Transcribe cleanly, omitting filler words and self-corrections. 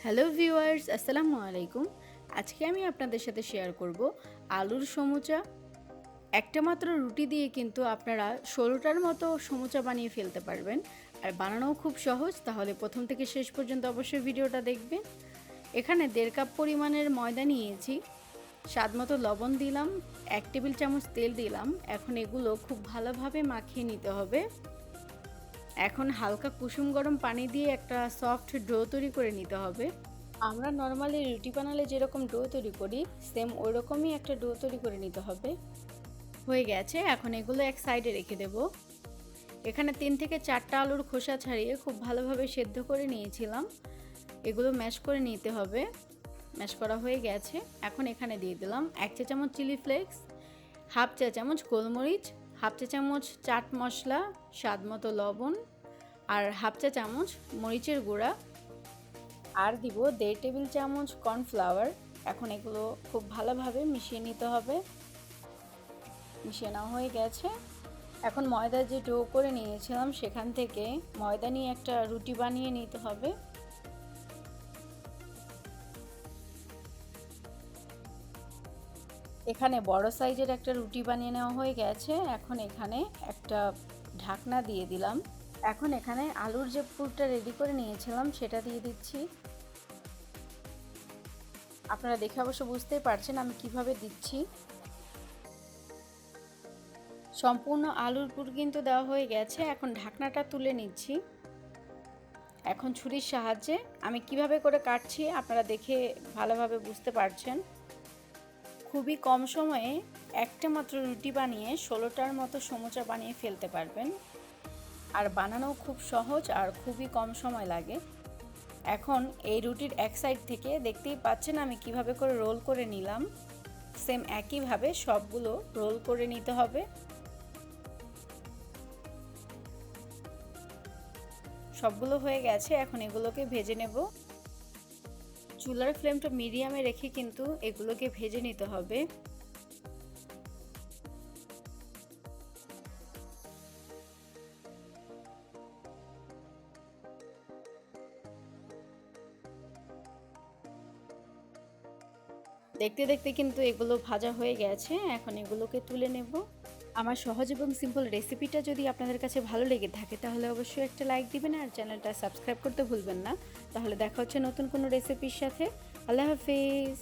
Hello viewers, আসসালামু আলাইকুম। আজকে আমি আপনাদের সাথে শেয়ার করব আলুর সমুচা। একটা মাত্র রুটি দিয়ে কিন্তু আপনারা 16টার মতো সমুচা বানিয়ে ফেলতে পারবেন। আর বানানোও খুব সহজ, তাহলে প্রথম থেকে শেষ পর্যন্ত অবশ্যই ভিডিওটা দেখবেন। এখানে 1.5 কাপ পরিমাণের ময়দা নিয়েছি, স্বাদ মতো লবণ দিলাম, 1 টেবিল চামচ তেল দিলাম। এখন এগুলো খুব ভালোভাবে মাখিয়ে নিতে হবে। এখন হালকা কুসুম গরম পানি দিয়ে একটা সফট ডো তৈরি করে নিতে হবে। আমরা নর্মালি রুটি বানালে যেরকম ডো তৈরি করি, সেম ওই রকমই একটা ডো তৈরি করে নিতে হবে। হয়ে গেছে, এখন এগুলো এক সাইডে রেখে দেব। এখানে 3 থেকে 4টা আলুর খোসা ছাড়িয়ে খুব ভালোভাবে সেদ্ধ করে নিয়েছিলাম। এগুলো ম্যাশ করে নিতে হবে। ম্যাশ করা হয়ে গেছে। এখন এখানে দিয়ে দিলাম 1 চা চামচ চিলি ফ্লেক্স, হাফ চা চামচ গোলমরিচ, হাফ চা চামচ চাট মশলা, স্বাদ মতো লবণ, আর হাফ চা চামচ মরিচের গুঁড়া, আর দিব 1.5 টেবিল চামচ কর্নফ্লাওয়ার। এখন এগুলো খুব ভালোভাবে মিশিয়ে নিতে হবে। মিশিয়ে নেওয়া হয়ে গেছে। এখন ময়দা যে ডো করে নিয়েছিলাম সেখান থেকে ময়দা নিয়ে একটা রুটি বানিয়ে নিতে হবে। এখানে বড় সাইজের একটা রুটি বানিয়ে নেওয়া হয়ে গেছে। এখন এখানে একটা ঢাকনা দিয়ে দিলাম। এখন এখানে আলুর যে পুরটা রেডি করে নিয়েছিলাম সেটা দিয়ে দিচ্ছি। আপনারা দেখে অবশ্য বুঝতেই পারছেন আমি কিভাবে দিচ্ছি। সম্পূর্ণ আলুর পুর কিন্তু দেওয়া হয়ে গেছে। এখন ঢাকনাটা তুলে নিচ্ছি। এখন ছুরির সাহায্যে আমি কিভাবে করে কাটছি আপনারা দেখে ভালোভাবে বুঝতে পারছেন। খুবই কম সময়ে একটা মাত্র রুটি বানিয়ে 16টার মতো সমুচা বানিয়ে ফেলতে পারবেন। আর বানানো খুব সহজ আর খুবই কম সময় লাগে। এখন এই রুটির এক সাইড থেকে দেখতেই পাচ্ছেন আমি কিভাবে করে রোল করে নিলাম। সেম একইভাবে সবগুলো রোল করে নিতে হবে। সবগুলো হয়ে গেছে। এখন এগুলোকে ভেজে নেব। চুলার ফ্লেমটা মিডিয়ামে রেখে কিন্তু এগুলোকে ভেজে নিতে হবে। দেখতে দেখতে কিন্তু এগুলো ভাজা হয়ে গেছে। এখন এগুলোকে তুলে নেব। আমার সহজ এবং সিম্পল রেসিপিটা যদি আপনাদের কাছে ভালো লেগে থাকে তাহলে অবশ্যই একটা লাইক দিবেন আর চ্যানেলটা সাবস্ক্রাইব করতে ভুলবেন না। তাহলে দেখা হচ্ছে নতুন কোনো রেসিপির সাথে। আল্লাহ হাফেজ।